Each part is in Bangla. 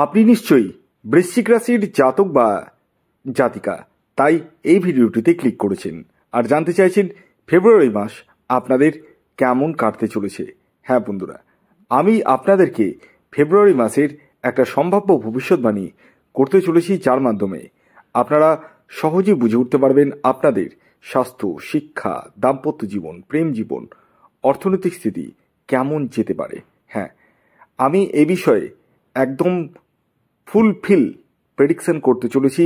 আপনি নিশ্চয়ই বৃশ্চিক রাশির জাতক বা জাতিকা, তাই এই ভিডিওটিতে ক্লিক করেছেন আর জানতে চাইছেন ফেব্রুয়ারি মাস আপনাদের কেমন কাটতে চলেছে। হ্যাঁ বন্ধুরা, আমি আপনাদেরকে ফেব্রুয়ারি মাসের একটা সম্ভাব্য ভবিষ্যৎবাণী করতে চলেছি, যার মাধ্যমে আপনারা সহজেই বুঝে উঠতে পারবেন আপনাদের স্বাস্থ্য, শিক্ষা, দাম্পত্য জীবন, প্রেম জীবন, অর্থনৈতিক স্থিতি কেমন যেতে পারে। হ্যাঁ, আমি এই বিষয়ে একদম ফুলফিল প্রেডিকশন করতে চলেছি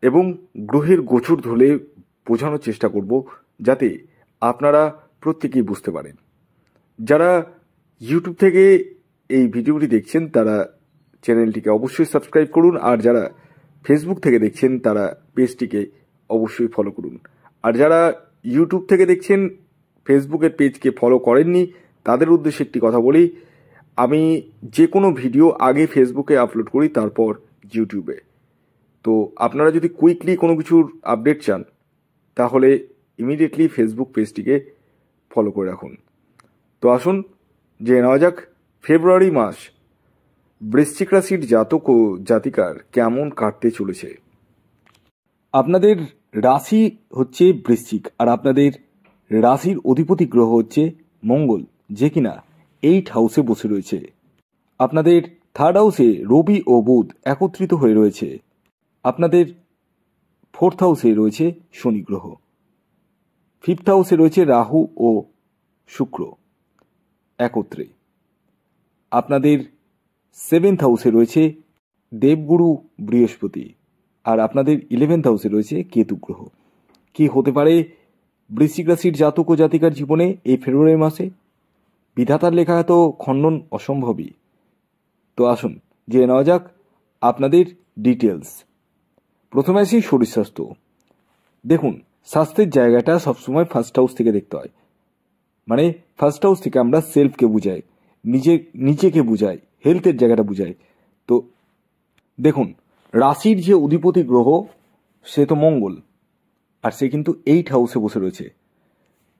এবং গ্রহের গোচর ধরে বোঝানোর চেষ্টা করব, যাতে আপনারা প্রত্যেকেই বুঝতে পারেন। যারা ইউটিউব থেকে এই ভিডিওটি দেখছেন তারা চ্যানেলটিকে অবশ্যই সাবস্ক্রাইব করুন, আর যারা ফেসবুক থেকে দেখছেন তারা পেজটিকে অবশ্যই ফলো করুন। আর যারা ইউটিউব থেকে দেখছেন ফেসবুকের পেজকে ফলো করেননি, তাদের উদ্দেশ্যে একটি কথা বলি, আমি যে কোনো ভিডিও আগে ফেসবুকে আপলোড করি, তারপর ইউটিউবে। তো আপনারা যদি কুইকলি কোনো কিছুর আপডেট চান তাহলে ইমিডিয়েটলি ফেসবুক পেজটিকে ফলো করে রাখুন। তো আসুন জেনে নেওয়া যাক ফেব্রুয়ারি মাস বৃশ্চিক রাশির জাতক ও জাতিকার কেমন কাটতে চলেছে। আপনাদের রাশি হচ্ছে বৃশ্চিক, আর আপনাদের রাশির অধিপতি গ্রহ হচ্ছে মঙ্গল, যে কিনা 8 হাউসে বসে রয়েছে। আপনাদের 3rd হাউসে রবি ও বুধ একত্রিত হয়ে রয়েছে। আপনাদের 4th হাউসে রয়েছে শনি গ্রহ। 5th হাউসে রয়েছে রাহু ও শুক্র একত্রে। আপনাদের 7th হাউসে রয়েছে দেবগুরু বৃহস্পতি, আর আপনাদের 11th হাউসে রয়েছে কেতু গ্রহ। কি হতে পারে বৃশ্চিক রাশির জাতক ও জাতিকার জীবনে এই ফেব্রুয়ারি মাসে? বিধাতার লেখা তো খণ্ডন অসম্ভবই। তো আসুন জেনে নেওয়া যাক আপনাদের ডিটেলস। প্রথমে আসি শরীর স্বাস্থ্য। দেখুন, স্বাস্থ্যের জায়গাটা সবসময় ফার্স্ট হাউস থেকে দেখতে হয়। মানে ফার্স্ট হাউস থেকে আমরা সেলফকে বুঝাই, নিজেকে বুঝাই, হেলথের জায়গাটা বুঝাই। তো দেখুন, রাশির যে অধিপতি গ্রহ সে তো মঙ্গল, আর সে কিন্তু 8 হাউসে বসে রয়েছে।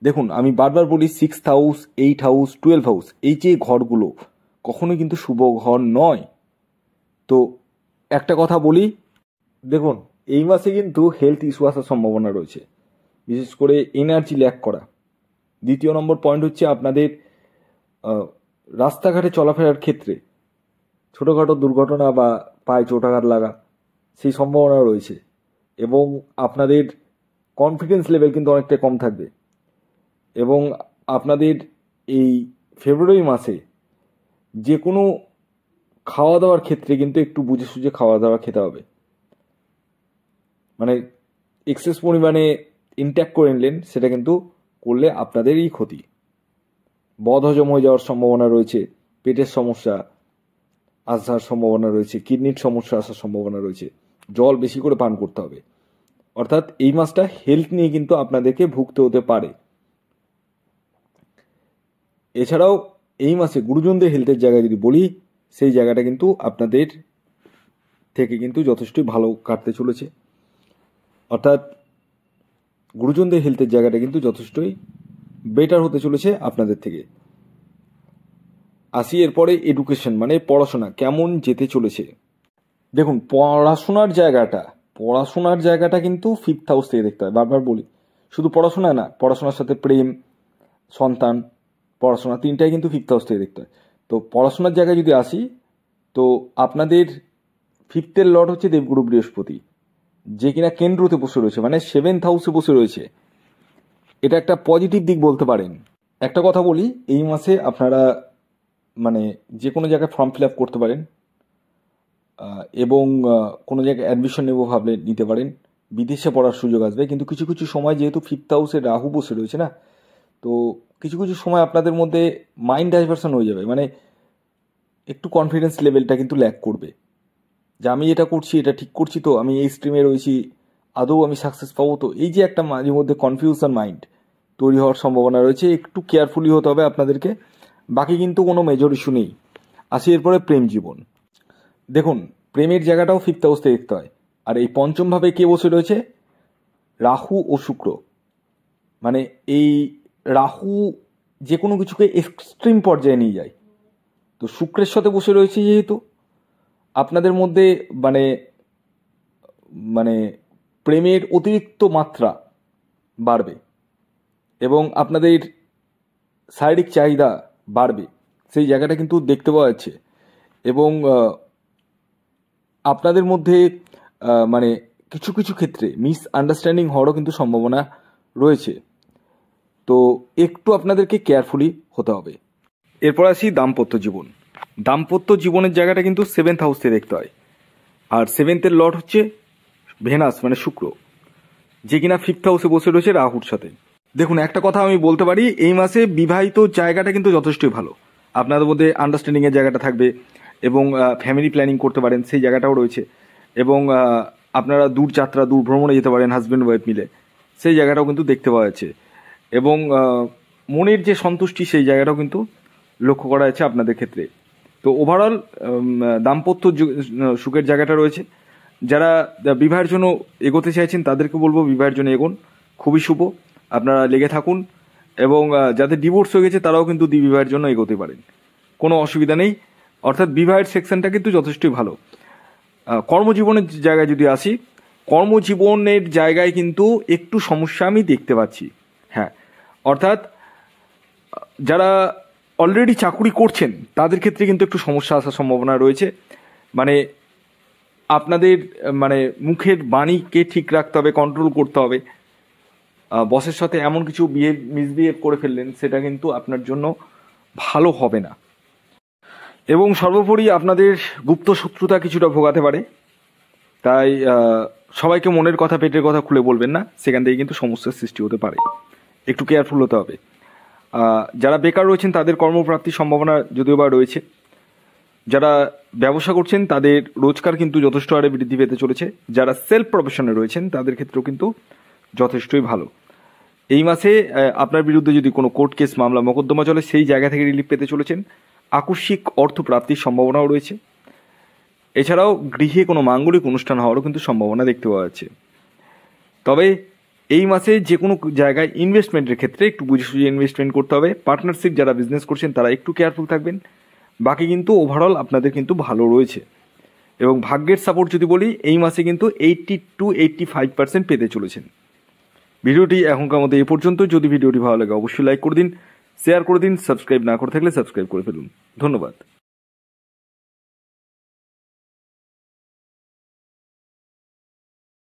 দেখুন, আমি বারবার বলি 6th হাউস, 8 হাউস, 12 হাউস, এই যে ঘরগুলো কখনোই কিন্তু শুভ ঘর নয়। তো একটা কথা বলি, দেখুন এই মাসে কিন্তু হেলথ ইস্যু আসার সম্ভাবনা রয়েছে, বিশেষ করে এনার্জি ল্যাক করা। দ্বিতীয় নম্বর পয়েন্ট হচ্ছে আপনাদের রাস্তাঘাটে চলাফেরার ক্ষেত্রে ছোটোখাটো দুর্ঘটনা বা পায়ে চোটাঘাত লাগা, সেই সম্ভাবনা রয়েছে। এবং আপনাদের কনফিডেন্স লেভেল কিন্তু অনেকটা কম থাকবে। এবং আপনাদের এই ফেব্রুয়ারি মাসে যে কোনো খাওয়া দাওয়ার ক্ষেত্রে কিন্তু একটু বুঝে সুঝে খাওয়া দাওয়া খেতে হবে। মানে এক্সেস পরিমাণে ইনট্যাক করে নিলেন, সেটা কিন্তু করলে আপনাদেরই ক্ষতি। বদহজম হয়ে যাওয়ার সম্ভাবনা রয়েছে, পেটের সমস্যা আসার সম্ভাবনা রয়েছে, কিডনির সমস্যা আসার সম্ভাবনা রয়েছে। জল বেশি করে পান করতে হবে। অর্থাৎ এই মাসটা হেলথ নিয়ে কিন্তু আপনাদেরকে ভুগতে হতে পারে। এছাড়াও এই মাসে গুরুজনদের হেলথের জায়গায় যদি বলি, সেই জায়গাটা কিন্তু আপনাদের থেকে কিন্তু যথেষ্টই ভালো কাটতে চলেছে। অর্থাৎ গুরুজনদের হেলথের জায়গাটা কিন্তু যথেষ্টই বেটার হতে চলেছে আপনাদের থেকে। আসি এরপরে এডুকেশন, মানে পড়াশোনা কেমন যেতে চলেছে। দেখুন, পড়াশোনার জায়গাটা কিন্তু 5th হাউস থেকে দেখতে হয়। বারবার বলি, শুধু পড়াশোনা না, পড়াশোনার সাথে প্রেম, সন্তান, পড়াশোনা, তিনটাই কিন্তু 5th হাউস থেকে দেখতে হয়। তো পড়াশোনার জায়গায় যদি আসি, তো আপনাদের 5th লর্ড হচ্ছে দেবগুরু বৃহস্পতি, যে কিনা কেন্দ্রতে বসে রয়েছে, মানে 7th হাউসে বসে রয়েছে। এটা একটা পজিটিভ দিক বলতে পারেন। একটা কথা বলি, এই মাসে আপনারা মানে যে কোনো জায়গায় ফর্ম ফিল আপ করতে পারেন, এবং কোনো জায়গায় অ্যাডমিশন নেবো ভাবলে নিতে পারেন। বিদেশে পড়ার সুযোগ আসবে। কিন্তু কিছু কিছু সময় যেহেতু 5th হাউসে রাহু বসে রয়েছে না, তো কিছু কিছু সময় আপনাদের মধ্যে মাইন্ড ডাইভার্সন হয়ে যাবে। মানে একটু কনফিডেন্স লেভেলটা কিন্তু ল্যাক করবে, যে আমি এটা করছি, এটা ঠিক করছি, তো আমি এই স্ট্রিমে রয়েছি, আদৌ আমি সাকসেস পাবো তো? এই যে একটা মাঝে মধ্যে কনফিউশন মাইন্ড তৈরি হওয়ার সম্ভাবনা রয়েছে। একটু কেয়ারফুলি হতে হবে আপনাদেরকে। বাকি কিন্তু কোনো মেজর ইস্যু নেই। আসি এরপরে প্রেম জীবন। দেখুন, প্রেমের জায়গাটাও 5th হাউস থেকে দেখতে হয়। আর এই পঞ্চম ভাবে কে বসে রয়েছে? রাহু ও শুক্র। মানে এই রাহু যে কোনো কিছুকে এক্সট্রিম পর্যায়ে নিয়ে যায়। তো শুক্রের সাথে বসে রয়েছে যেহেতু, আপনাদের মধ্যে মানে মানে প্রেমের অতিরিক্ত মাত্রা বাড়বে এবং আপনাদের শারীরিক চাহিদা বাড়বে, সেই জায়গাটা কিন্তু দেখতে পাওয়া যাচ্ছে। এবং আপনাদের মধ্যে মানে কিছু কিছু ক্ষেত্রে মিসআন্ডারস্ট্যান্ডিং হওয়ারও কিন্তু সম্ভাবনা রয়েছে, তো একটু আপনাদেরকে কেয়ারফুলি হতে হবে। এরপর আসি দাম্পত্য জীবন। দাম্পত্য জীবনের জায়গাটা কিন্তু 7th হাউসে দেখতে হয়, আর 7th লর্ড হচ্ছে ভেনাস মানে শুক্র, যে কিনা 5th হাউসে বসে রয়েছে রাহুর সাথে। দেখুন, একটা কথা আমি বলতে পারি, এই মাসে বিবাহিত জায়গাটা কিন্তু যথেষ্টই ভালো। আপনাদের মধ্যে আন্ডারস্ট্যান্ডিংয়ের জায়গাটা থাকবে এবং ফ্যামিলি প্ল্যানিং করতে পারেন, সেই জায়গাটাও রয়েছে। এবং আপনারা দূর যাত্রা, দূর ভ্রমণে যেতে পারেন হাজব্যান্ড ওয়াইফ মিলে, সেই জায়গাটাও কিন্তু দেখতে পাওয়া যাচ্ছে। এবং মনের যে সন্তুষ্টি, সেই জায়গাটাও কিন্তু লক্ষ্য করা যাচ্ছে আপনাদের ক্ষেত্রে। তো ওভারঅল দাম্পত্য সুখের জায়গাটা রয়েছে। যারা বিবাহের জন্য এগোতে চাইছেন তাদেরকে বলবো বিবাহের জন্য এগোন, খুবই শুভ, আপনারা লেগে থাকুন। এবং যাদের ডিভোর্স হয়ে গেছে তারাও কিন্তু বিবাহের জন্য এগোতে পারেন, কোনো অসুবিধা নেই। অর্থাৎ বিবাহের সেকশনটা কিন্তু যথেষ্টই ভালো। কর্মজীবনের জায়গায় যদি আসি, কর্মজীবনের জায়গায় কিন্তু একটু সমস্যা আমি দেখতে পাচ্ছি। হ্যাঁ, অর্থাৎ যারা অলরেডি চাকুরি করছেন তাদের ক্ষেত্রে কিন্তু একটু সমস্যা আসার সম্ভাবনা রয়েছে। মানে আপনাদের মানে মুখের বাণীকে ঠিক রাখতে হবে, কন্ট্রোল করতে হবে। বসের সাথে এমন কিছু মিসবিহেভ করে ফেললেন, সেটা কিন্তু আপনার জন্য ভালো হবে না। এবং সর্বোপরি আপনাদের গুপ্ত শত্রুতা কিছুটা ভোগাতে পারে, তাই সবাইকে মনের কথা, পেটের কথা খুলে বলবেন না, সেখান থেকে কিন্তু সমস্যার সৃষ্টি হতে পারে, একটু কেয়ারফুল হতে হবে। যারা বেকার রয়েছেন তাদের কর্মপ্রাপ্তির সম্ভাবনা যদিও বা রয়েছে। যারা ব্যবসা করছেন তাদের রোজগার কিন্তু যথেষ্ট হারে বৃদ্ধি পেতে চলেছে। যারা সেলফ প্রফেশনে রয়েছেন তাদের ক্ষেত্রেও কিন্তু যথেষ্টই ভালো। এই মাসে আপনার বিরুদ্ধে যদি কোনো কোর্ট কেস, মামলা, মোকদ্দমা চলে, সেই জায়গা থেকে রিলিফ পেতে চলেছেন। আকস্মিক অর্থ প্রাপ্তির সম্ভাবনাও রয়েছে। এছাড়াও গৃহে কোনো মাঙ্গলিক অনুষ্ঠান হওয়ারও কিন্তু সম্ভাবনা দেখতে পাওয়া যাচ্ছে। তবে এই মাসে যে কোনো জায়গায় ইনভেস্টমেন্টের ক্ষেত্রে একটু বুঝে সুঝে ইনভেস্টমেন্ট করতে হবে। পার্টনারশিপ যারা বিজনেস করছেন তারা একটু কেয়ারফুল থাকবেন। বাকি কিন্তু ওভারঅল আপনাদের কিন্তু ভালো রয়েছে। এবং ভাগ্যের সাপোর্ট যদি বলি, এই মাসে কিন্তু 80 to 85% পেতে চলেছেন। ভিডিওটি এখনকার মধ্যে এই পর্যন্ত। যদি ভিডিওটি ভালো লাগে অবশ্যই লাইক করে দিন, শেয়ার করে দিন, সাবস্ক্রাইব না করে থাকলে সাবস্ক্রাইব করে ফেলুন। ধন্যবাদ।